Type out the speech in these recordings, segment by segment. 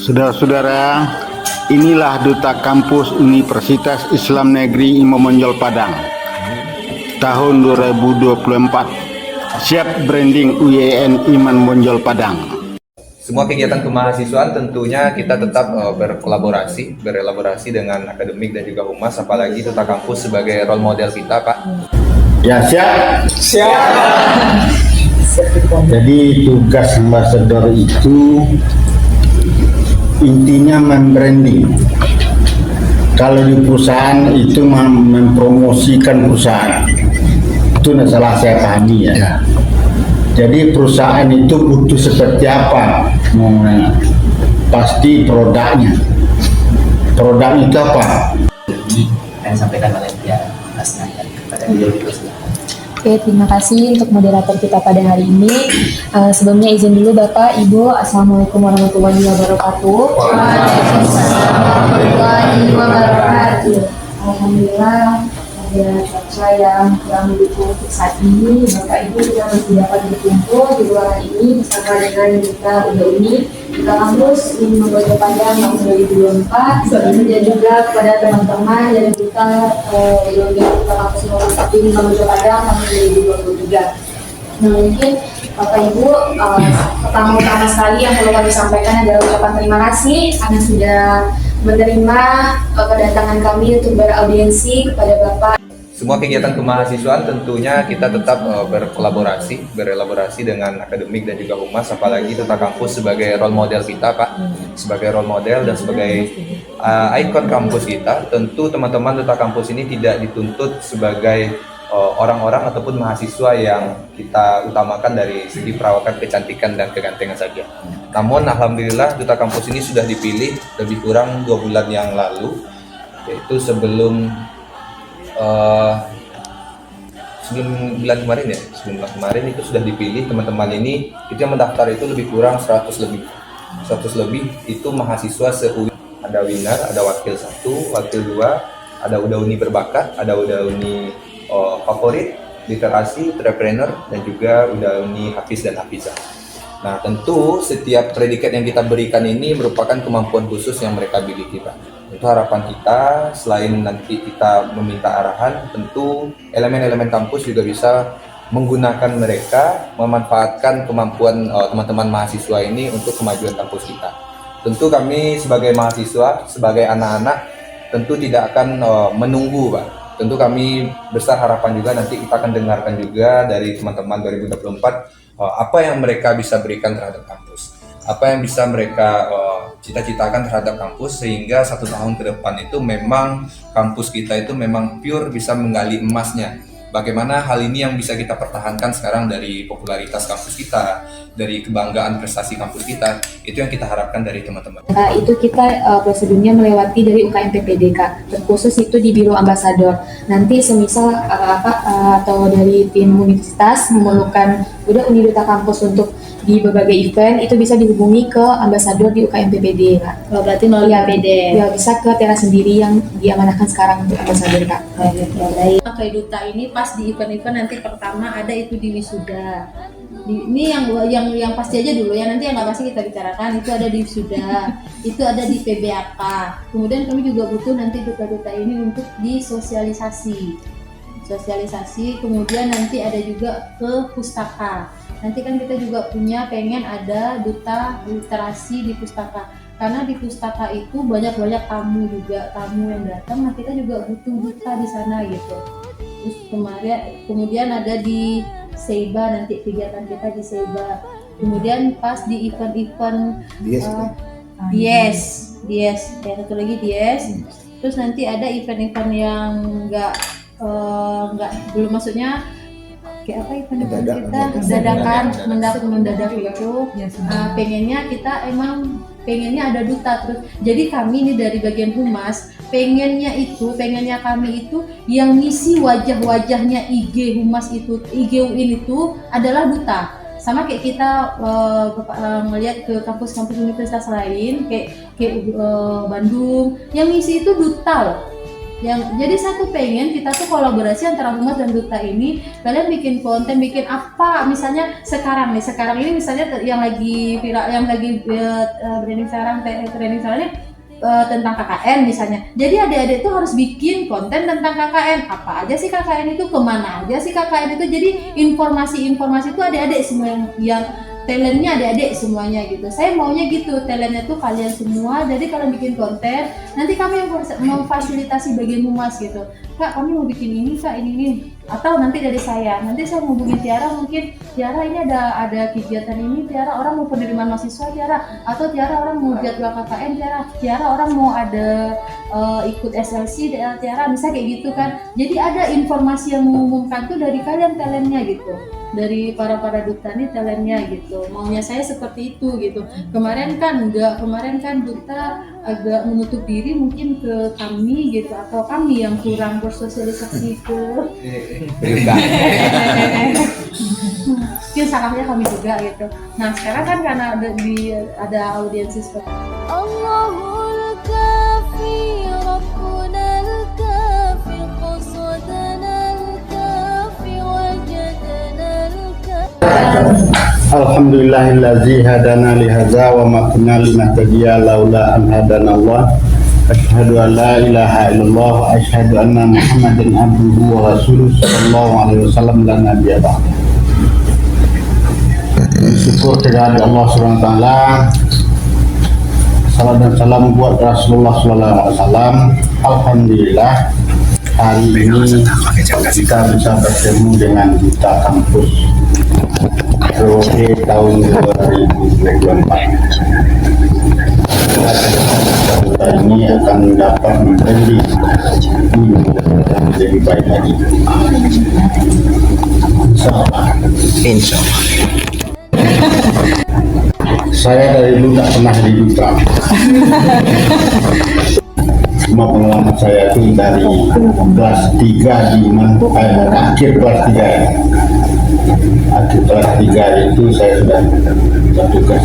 Saudara-saudara, inilah Duta Kampus Universitas Islam Negeri Imam Bonjol Padang tahun 2024. Siap branding UIN Iman Bonjol Padang. Semua kegiatan kemahasiswaan tentunya kita tetap berelaborasi dengan akademik dan juga humas, apalagi Duta Kampus sebagai role model kita, Pak. Ya, siap. Jadi tugas ambassador itu intinya membranding. Kalau di perusahaan itu mempromosikan perusahaan, itu salah saya pahami ya. Jadi perusahaan itu butuh seperti apa? Pasti produknya. Produk itu apa? Jadi yang disampaikan oleh pihak Asna kepada beliau dipersilakan. Oke, terima kasih untuk moderator kita pada hari ini. Sebelumnya izin dulu Bapak, Ibu, Assalamualaikum warahmatullahi wabarakatuh. Waalaikumsalam warahmatullahi wabarakatuh. Alhamdulillah ada cuaca yang kurang mendukung untuk saat ini. Bapak Ibu kita masih dapat berkumpul di ruangan ini bersama dengan kita ini Duta Kampus Imam Bonjol Padang tahun 2024 dan juga kepada teman-teman dari Duta Kampus Imam Bonjol Padang tahun 2023. Nah, mungkin Bapak Ibu, pertama sekali yang perlu kami sampaikan adalah ucapan terima kasih karena sudah menerima kedatangan kami untuk beraudiensi kepada Bapak. Semua kegiatan kemahasiswaan tentunya kita tetap berelaborasi dengan akademik dan juga humas, apalagi Duta Kampus sebagai role model kita, Pak. Sebagai role model dan sebagai ikon kampus kita, tentu teman-teman Duta Kampus ini tidak dituntut sebagai orang-orang ataupun mahasiswa yang kita utamakan dari segi perawakan, kecantikan, dan kegantengan saja. Namun Alhamdulillah Duta Kampus ini sudah dipilih lebih kurang 2 bulan yang lalu, yaitu sebelum bulan kemarin itu sudah dipilih. Teman-teman ini itu yang mendaftar itu lebih kurang 100 lebih itu mahasiswa se-UI. Ada winner, ada wakil 1, wakil 2, ada Udauni berbakat, ada Udauni favorit, literasi, entrepreneur, dan juga Udauni hafiz dan hafizah. Nah, tentu setiap predikat yang kita berikan ini merupakan kemampuan khusus yang mereka miliki, Pak. Tentu harapan kita, selain nanti kita meminta arahan, tentu elemen-elemen kampus juga bisa menggunakan mereka, memanfaatkan kemampuan teman-teman mahasiswa ini untuk kemajuan kampus kita. Tentu kami sebagai mahasiswa, sebagai anak-anak, tentu tidak akan menunggu, Pak. Tentu kami besar harapan juga nanti kita akan dengarkan juga dari teman-teman 2024 apa yang mereka bisa berikan terhadap kampus, apa yang bisa mereka cita-citakan terhadap kampus, sehingga 1 tahun ke depan itu memang kampus kita itu memang pure bisa menggali emasnya. Bagaimana hal ini yang bisa kita pertahankan sekarang dari popularitas kampus kita, dari kebanggaan prestasi kampus kita, itu yang kita harapkan dari teman-teman. Itu kita prosedurnya melewati dari UKM PPD, Kak. Terkhusus itu di Biro Ambasador. Nanti semisal atau dari tim universitas memerlukan Duta Kampus untuk di berbagai event, itu bisa dihubungi ke ambasador di UKM PPD, Kak. Oh, berarti melalui PPD. Ya, bisa ke teras sendiri yang diamanahkan sekarang untuk ambasador, Kak. Pakai duta ini pas di event-event nanti pertama ada itu di wisuda. Ini yang pasti aja dulu ya, nanti yang nggak pasti kita bicarakan itu ada di wisuda, itu ada di PBAK. Kemudian kami juga butuh nanti duta-duta ini untuk disosialisasi. Kemudian nanti ada juga ke pustaka. Nanti kan kita juga pengen ada duta literasi di pustaka. Karena di pustaka itu banyak tamu yang datang. Nah, kita juga butuh duta di sana gitu. Terus kemudian ada di Seiba, nanti kegiatan kita di Seiba. Kemudian pas di event-event Dies, yang satu lagi Dies. Terus nanti ada event-event yang belum, maksudnya kayak apa event kita mendadak itu. Pengennya ada duta terus. Jadi kami ini dari bagian humas pengennya kami itu yang ngisi wajah-wajahnya IG humas itu, IG UIN itu adalah duta. Sama kayak kita melihat ke kampus-kampus universitas lain kayak Bandung yang ngisi itu duta loh. Jadi satu pengen kita tuh kolaborasi antara humas dan duta ini, kalian bikin konten, bikin apa, misalnya sekarang ini misalnya yang lagi viral, yang lagi trending sekarang ini tentang KKN misalnya. Jadi adik-adik tuh harus bikin konten tentang KKN. Apa aja sih KKN itu, kemana aja sih KKN itu. Jadi informasi-informasi itu adik-adik semua yang talentnya adik-adik semuanya gitu. Saya maunya gitu, talentnya tuh kalian semua. Jadi kalau bikin konten, nanti kami yang memfasilitasi bagian humas gitu. Kak, kami mau bikin ini, Kak, ini. Atau nanti dari saya. Nanti saya mau hubungin Tiara, mungkin Tiara ini ada kegiatan ini, Tiara orang mau penerimaan mahasiswa, Tiara. Atau Tiara orang mau jadwal KKN, Tiara orang mau ada ikut SLC, Tiara. Misalnya kayak gitu kan. Jadi ada informasi yang mengumumkan tuh dari kalian talentnya gitu. Dari para duta nih talentnya gitu. Maunya saya seperti itu gitu. Kemarin kan duta agak menutup diri mungkin ke kami gitu, atau kami yang kurang bersosialisasi ke mungkin salahnya kami juga gitu. Nah sekarang kan karena ada audiensi seperti Allahul Kafi Rabbunal Kafi Qasadanal Kafi Wajadanal Kafi. Alhamdulillahillazi hadana li hadza wa ma kunna linahtadiya laula an hadanallah. Asyhadu an la ilaha illallah wa asyhadu anna Muhammadan abduhu wa rasuluh sallallahu alaihi wasallam la nabiyya ba'da. Syukur kepada Allah Subhanahu wa taala. Salam dan salam buat Rasulullah sallallahu alaihi wasallam. Alhamdulillah hari ini kita bisa bertemu dengan duta kampus periode tahun 2024. Duta ini akan dapat menjadi lebih baik lagi. Insya Allah. Saya dari dulu tak pernah di duta. Cuma pengalaman saya itu dari kelas 3 di akhir kelas 3 ya. Akhir kelas 3 itu saya sudah bertugas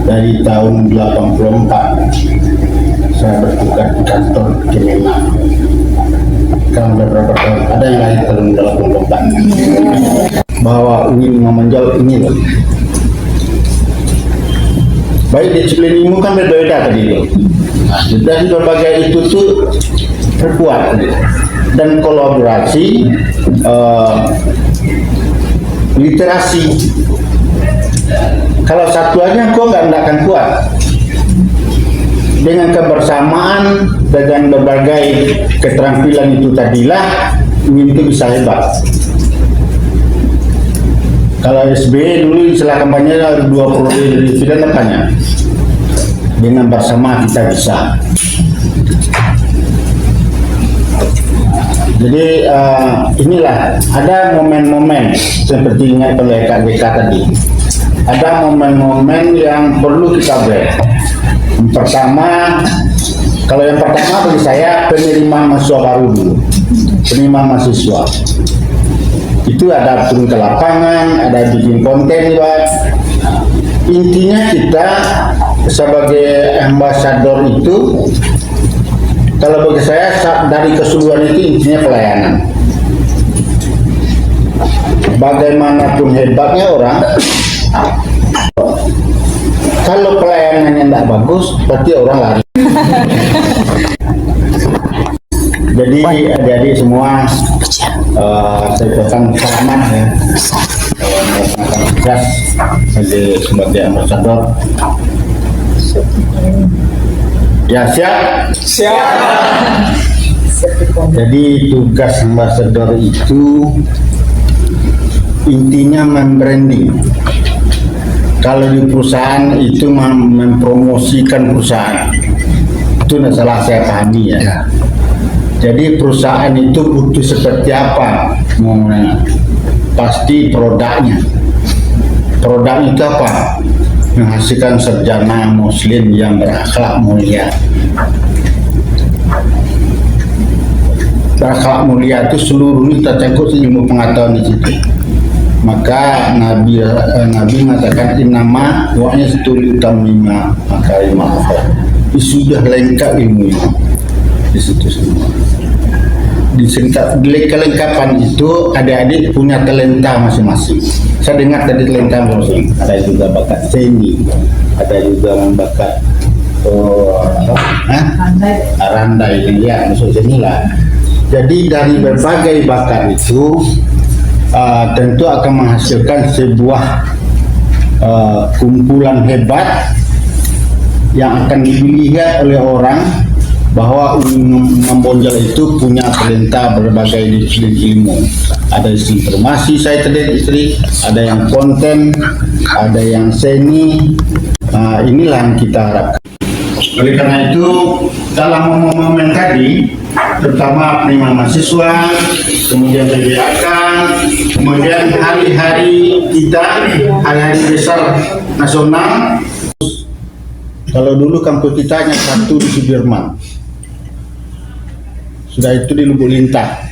dari tahun 84 saya bertugas di kantor Kemenang. Sekarang sudah berapa tahun? Ada yang lain tahun 84 bahwa ingin menjawab ini loh. Baik disiplin ilmu kan berbeda tadi loh. Dan berbagai itu tuh terkuat dan kolaborasi literasi. Kalau satuannya kok nggak akan kuat. Dengan kebersamaan dengan berbagai keterampilan itu tadilah itu bisa hebat. Kalau SBY dulu istilah kampanye ada 2 periode tidak tanya. Dengan bersama kita bisa. Jadi inilah ada momen-momen seperti ingat oleh Kak GK tadi. Ada momen-momen yang perlu kita beri. Pertama, kalau yang pertama bagi saya penerimaan mahasiswa baru dulu. Penerimaan mahasiswa. Itu ada turun ke lapangan, ada bikin konten buat. Intinya kita sebagai ambasador itu, kalau bagi saya dari keseluruhan itu intinya pelayanan. Bagaimanapun hebatnya orang, kalau pelayanannya tidak bagus, berarti orang lari. Jadi adik-adik semua, saya ucapkan selamat ya. Melaksanakan tugas sebagai ambasador. Ya siap? Siap. Jadi tugas ambasador itu intinya membranding. Kalau di perusahaan itu mempromosikan perusahaan, itu salah saya pahami ya. Jadi perusahaan itu butuh seperti apa? Pasti produknya. Produk itu apa? Menghasilkan sarjana muslim yang berakhlak mulia. Berakhlak mulia itu seluruhnya tercakup ilmu pengetahuan di situ. Maka Nabi mengatakan innama wa yastulitam lima makarimah akhlak. Sudah lengkap ilmu itu. di situ semua. Di kelengkapan itu adik-adik punya talenta masing-masing. Saya dengar tadi talenta masing-masing. Ada juga bakat seni, ada juga bakat randai ya, maksud seni lah. Jadi dari berbagai bakat itu tentu akan menghasilkan sebuah kumpulan hebat yang akan dilihat oleh orang bahwa Membonjol itu punya talenta berbagai disiplin ilmu. Ada informasi saya tadi, ada yang konten, ada yang seni. Inilah yang kita harapkan. Oleh karena itu, dalam momen tadi, terutama penerimaan mahasiswa, kemudian PBAK, kemudian hari-hari kita, hari-hari besar nasional. Kalau dulu kampus kita hanya satu di Sudirman, sudah itu di Lubuk Lintah,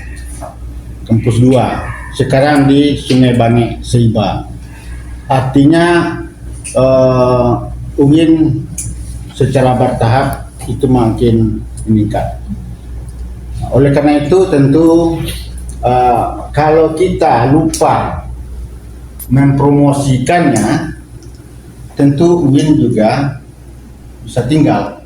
kampus 2, sekarang di Sungai Bangi, Seiba. Artinya UIN secara bertahap itu makin meningkat. Oleh karena itu tentu kalau kita lupa mempromosikannya, tentu UIN juga bisa tinggal.